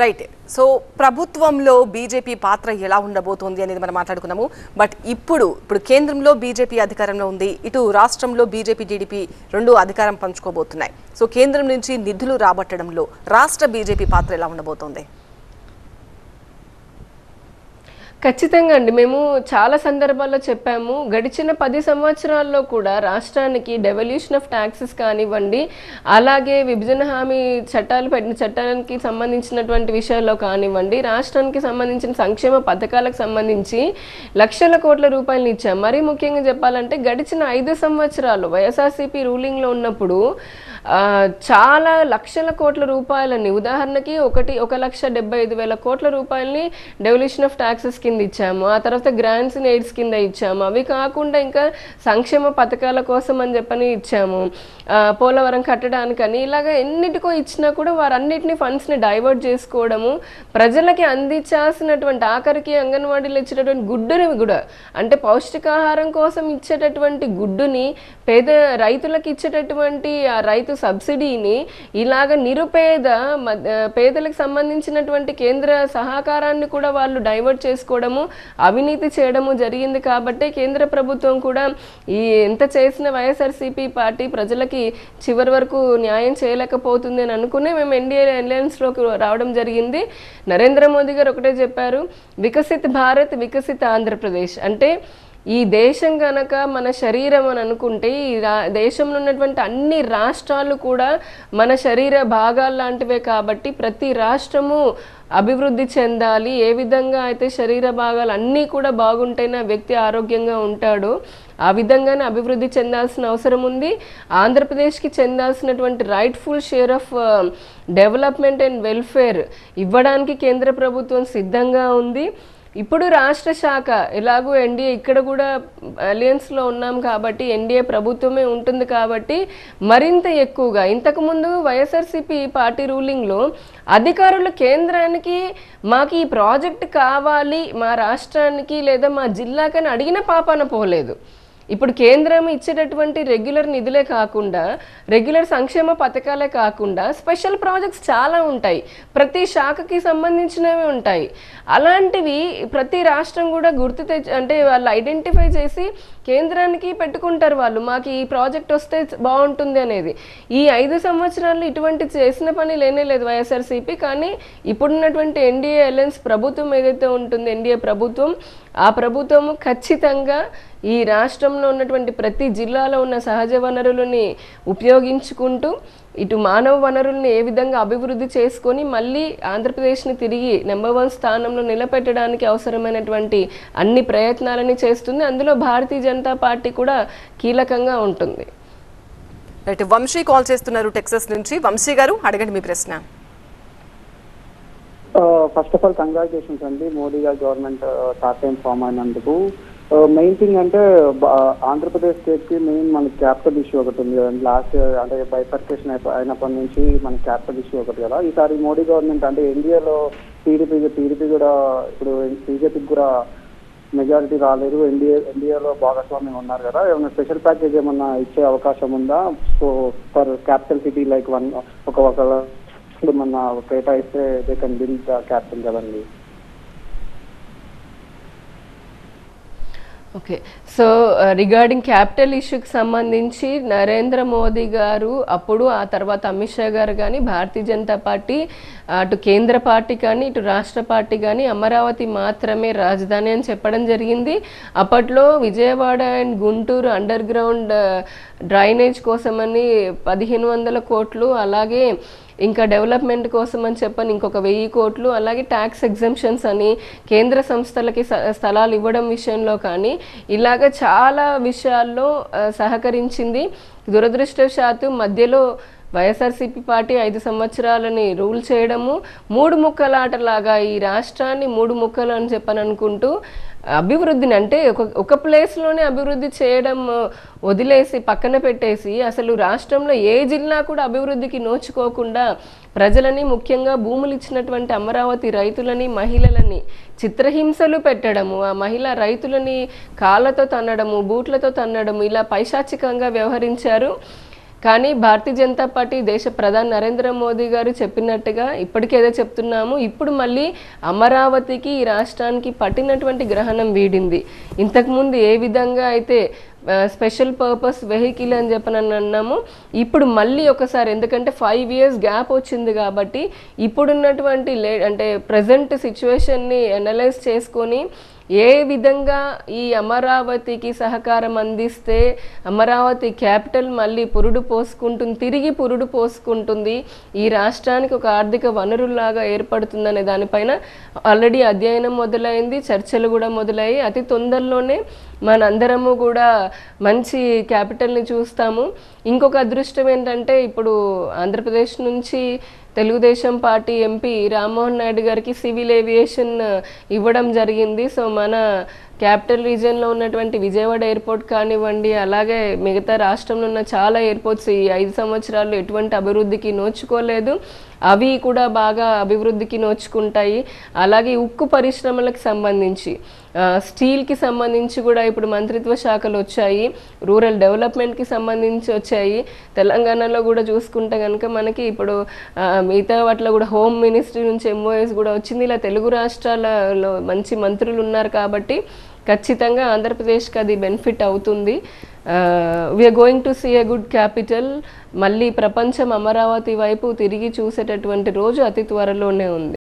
Right. So ప్రభుత్వంలో BJP పాత్ర ఎలా ఉండబోతోంది అనేది మనం మాట్లాడుకున్నాము. బట్ ఇప్పుడు కేంద్రంలో బీజేపీ అధికారంలో ఉంది, ఇటు రాష్ట్రంలో బీజేపీ టీడీపీ రెండు అధికారం పంచుకోబోతున్నాయి. సో కేంద్రం నుంచి నిధులు రాబట్టడంలో రాష్ట్ర బీజేపీ పాత్ర ఎలా ఉండబోతోంది? ఖచ్చితంగా అండి. మేము చాలా సందర్భాల్లో చెప్పాము. గడిచిన 10 సంవత్సరాల్లో కూడా రాష్ట్రానికి డెవల్యూషన్ ఆఫ్ ట్యాక్సెస్ కానివ్వండి, అలాగే విభజన హామీ చట్టానికి సంబంధించినటువంటి విషయాల్లో కానివ్వండి, రాష్ట్రానికి సంబంధించిన సంక్షేమ పథకాలకు సంబంధించి లక్షల కోట్ల రూపాయలు ఇచ్చాం. మరీ ముఖ్యంగా చెప్పాలంటే గడిచిన 5 సంవత్సరాలు వైఎస్ఆర్సీపీ రూలింగ్లో ఉన్నప్పుడు చాలా లక్షల కోట్ల రూపాయలని, ఉదాహరణకి 1,75,000 కోట్ల రూపాయలని డెవల్యూషన్ ఆఫ్ ట్యాక్సెస్ కింద ఇచ్చాము. ఆ తర్వాత గ్రాంట్స్ అండ్ ఎయిడ్స్ కింద ఇచ్చాము. అవి కాకుండా ఇంకా సంక్షేమ పథకాల కోసం అని చెప్పని ఇచ్చాము, పోలవరం కట్టడానికని, ఇలాగ ఎన్నిటికో ఇచ్చినా కూడా వారన్నిటిని ఫండ్స్ని డైవర్ట్ చేసుకోవడము, ప్రజలకి అందించాల్సినటువంటి ఆఖరికి అంగన్వాడీలో ఇచ్చేటటువంటి గుడ్డుని కూడా, అంటే పౌష్టికాహారం కోసం ఇచ్చేటటువంటి గుడ్డుని పేద రైతులకు ఇచ్చేటటువంటి ఆ రైతు సబ్సిడీని ఇలాగ పేదలకు సంబంధించినటువంటి కేంద్ర సహకారాన్ని కూడా వాళ్ళు డైవర్ట్ చేసుకోవడము, అవినీతి చేయడము జరిగింది. కాబట్టి కేంద్ర ప్రభుత్వం కూడా ఎంత చేసిన వైఎస్ఆర్సీపీ పార్టీ ప్రజలకి చివరి వరకు న్యాయం చేయలేకపోతుంది అని అనుకునే మేము ఎన్డీఏ అలయన్స్లోకి రావడం జరిగింది. నరేంద్ర మోదీ గారు ఒకటే చెప్పారు, వికసిత్ భారత్ వికసిత్ ఆంధ్రప్రదేశ్. అంటే ఈ దేశం కనుక మన శరీరం అని అనుకుంటే ఈ దేశంలో ఉన్నటువంటి అన్ని రాష్ట్రాలు కూడా మన శరీర భాగాలు లాంటివే. కాబట్టి ప్రతి రాష్ట్రము అభివృద్ధి చెందాలి. ఏ విధంగా అయితే శరీర భాగాలు అన్నీ కూడా బాగుంటేనే వ్యక్తి ఆరోగ్యంగా ఉంటాడో ఆ విధంగానే అభివృద్ధి చెందాల్సిన అవసరం ఉంది. ఆంధ్రప్రదేశ్కి చెందాల్సినటువంటి rightful share of development and welfare ఇవ్వడానికి కేంద్ర ప్రభుత్వం సిద్ధంగా ఉంది. ఇప్పుడు రాష్ట్ర శాఖ ఎలాగూ ఎన్డీఏ ఇక్కడ కూడా అలయన్స్లో ఉన్నాం కాబట్టి ఎన్డీఏ ప్రభుత్వమే ఉంటుంది కాబట్టి మరింత ఎక్కువగా, ఇంతకుముందు వైఎస్ఆర్సీపీ పార్టీ రూలింగ్లో అధికారులు కేంద్రానికి మాకు ఈ ప్రాజెక్ట్ కావాలి మా రాష్ట్రానికి లేదా మా జిల్లాకని అడిగిన పాపాన పోలేదు. ఇప్పుడు కేంద్రం ఇచ్చేటటువంటి రెగ్యులర్ నిధులే కాకుండా, రెగ్యులర్ సంక్షేమ పథకాలే కాకుండా స్పెషల్ ప్రాజెక్ట్స్ చాలా ఉంటాయి, ప్రతి శాఖకి సంబంధించినవి ఉంటాయి. అలాంటివి ప్రతి రాష్ట్రం కూడా అంటే వాళ్ళు ఐడెంటిఫై చేసి కేంద్రానికి పెట్టుకుంటారు. వాళ్ళు మాకు ఈ ప్రాజెక్ట్ వస్తే బాగుంటుంది అనేది. ఈ 5 సంవత్సరాలు ఇటువంటి చేసిన పని లేనేలేదు వైఎస్ఆర్సీపీ. కానీ ఇప్పుడున్నటువంటి ఎన్డీఏ అలయన్స్ ప్రభుత్వం ఏదైతే ఉంటుందో ఎన్డీఏ ప్రభుత్వం, ఆ ప్రభుత్వము ఖచ్చితంగా ఈ రాష్ట్రంలో ఉన్నటువంటి ప్రతి జిల్లాలో ఉన్న సహజ వనరులని ఉపయోగించుకుంటూ ఇటు మానవ వనరుల్ని ఏ విధంగా అభివృద్ధి చేసుకొని మళ్ళీ ఆంధ్రప్రదేశ్ని తిరిగి నెంబర్ 1 స్థానంలో నిలబెట్టడానికి అవసరమైనటువంటి అన్ని ప్రయత్నాలని చేస్తుంది. అందులో భారతీయ జనతా పార్టీ కూడా కీలకంగా ఉంటుంది. రైట్. వంశీ కాల్ చేస్తున్నారు టెక్సాస్ నుంచి. వంశీ గారు అడగండి మీ ప్రశ్న. ఫస్ట్ ఆఫ్ ఆల్ కంగ్రాచులేషన్స్ అండి మోడీ గారు గవర్నమెంట్ థర్డ్ టైం ఫామ్ అయినందుకు. మెయిన్ థింగ్ అంటే ఆంధ్రప్రదేశ్ స్టేట్ కి మెయిన్ మనకి క్యాపిటల్ ఇష్యూ ఒకటి ఉంది కదండి. లాస్ట్ అంటే బైఫర్కేషన్ అయినప్పటి నుంచి మనకి క్యాపిటల్ ఇష్యూ ఒకటి కదా. ఈసారి మోడీ గవర్నమెంట్ అంటే ఇండియాలో టీడీపీ కూడా ఇప్పుడు బీజేపీకి కూడా మెజారిటీ రాలేదు, ఇండియాలో భాగస్వామ్యం ఉన్నారు కదా. ఏమైనా స్పెషల్ ప్యాకేజ్ ఏమన్నా ఇచ్చే అవకాశం ఉందా? So for capital city like ఒక మన కేటాయిస్తే they can build the capital కదండి. ఓకే. సో రిగార్డింగ్ క్యాపిటల్ ఇష్యూకి సంబంధించి నరేంద్ర మోదీ గారు అప్పుడు, ఆ తర్వాత అమిత్ షా గారు కానీ, భారతీయ జనతా పార్టీ అటు కేంద్ర పార్టీ కానీ ఇటు రాష్ట్ర పార్టీ కానీ అమరావతి మాత్రమే రాజధాని అని చెప్పడం జరిగింది. అప్పట్లో Vijayawada and Guntur under ground drainage కోసమని 1,500 కోట్లు, అలాగే ఇంకా డెవలప్మెంట్ కోసం అని చెప్పని ఇంకొక 1000 కోట్లు, అలాగే ట్యాక్స్ ఎగ్జంప్షన్స్ అని కేంద్ర సంస్థలకి స్థలాలు ఇవ్వడం విషయంలో కానీ ఇలాగ చాలా విషయాల్లో సహకరించింది. దురదృష్టవశాత్తు మధ్యలో వైఎస్ఆర్సీపీ పార్టీ 5 సంవత్సరాలని రూల్ చేయడము, 3 ముక్కలాటలాగా ఈ రాష్ట్రాన్ని 3 ముక్కలు అని చెప్పని అనుకుంటూ అభివృద్ధిని అంటే ఒక ప్లేస్లోనే అభివృద్ధి చేయడం వదిలేసి పక్కన పెట్టేసి అసలు రాష్ట్రంలో ఏ జిల్లా కూడా అభివృద్ధికి నోచుకోకుండా ప్రజలని, ముఖ్యంగా భూములు ఇచ్చినటువంటి అమరావతి రైతులని, మహిళలని చిత్రహింసలు పెట్టడము, ఆ మహిళా రైతులని కాళ్ళతో తన్నడము, బూట్లతో తన్నడము, ఇలా పైశాచికంగా వ్యవహరించారు. కానీ భారతీయ జనతా పార్టీ దేశ ప్రధాని నరేంద్ర మోదీ గారు చెప్పినట్టుగా ఇప్పటికేదో చెప్తున్నాము, ఇప్పుడు మళ్ళీ అమరావతికి ఈ రాష్ట్రానికి పట్టినటువంటి గ్రహణం వీడింది. ఇంతకుముందు ఏ విధంగా అయితే స్పెషల్ పర్పస్ వెహికల్ అని చెప్పని అన్నాము, ఇప్పుడు మళ్ళీ ఒకసారి, ఎందుకంటే 5 years గ్యాప్ వచ్చింది కాబట్టి ఇప్పుడున్నటువంటి అంటే ప్రజెంట్ సిచ్యువేషన్ని అనలైజ్ చేసుకొని ఏ విధంగా ఈ అమరావతికి సహకారం అందిస్తే అమరావతి క్యాపిటల్ మళ్ళీ తిరిగి పురుడు పోసుకుంటుంది, ఈ రాష్ట్రానికి ఒక ఆర్థిక వనరులాగా ఏర్పడుతుందనే దానిపైన ఆల్రెడీ అధ్యయనం మొదలైంది, చర్చలు కూడా మొదలయ్యి అతి తొందరలోనే మనందరము కూడా మంచి క్యాపిటల్ని చూస్తాము. ఇంకొక అదృష్టం ఏంటంటే ఇప్పుడు ఆంధ్రప్రదేశ్ నుంచి తెలుగుదేశం పార్టీ ఎంపీ రామ్మోహన్ నాయుడు గారికి సివిల్ ఏవియేషన్ ఇవ్వడం జరిగింది. సో మన క్యాపిటల్ రీజియన్లో ఉన్నటువంటి విజయవాడ ఎయిర్పోర్ట్ కానివ్వండి, అలాగే మిగతా రాష్ట్రంలో ఉన్న చాలా ఎయిర్పోర్ట్స్ ఈ 5 సంవత్సరాల్లో ఎటువంటి అభివృద్ధికి నోచుకోలేదు, అవి కూడా బాగా అభివృద్ధికి నోచుకుంటాయి. అలాగే ఉక్కు పరిశ్రమలకు సంబంధించి స్టీల్కి సంబంధించి కూడా ఇప్పుడు మంత్రిత్వ శాఖలు వచ్చాయి, రూరల్ డెవలప్మెంట్కి సంబంధించి వచ్చాయి. తెలంగాణలో కూడా చూసుకుంటే కనుక మనకి ఇప్పుడు మిగతా వాటిలో కూడా హోమ్ మినిస్ట్రీ నుంచి MOS కూడా వచ్చింది. ఇలా తెలుగు రాష్ట్రాలలో మంచి మంత్రులు ఉన్నారు కాబట్టి ఖచ్చితంగా ఆంధ్రప్రదేశ్కి అది బెనిఫిట్ అవుతుంది. We're going to see a good capital. మళ్ళీ ప్రపంచం అమరావతి వైపు తిరిగి చూసేటటువంటి రోజు అతి త్వరలోనే ఉంది.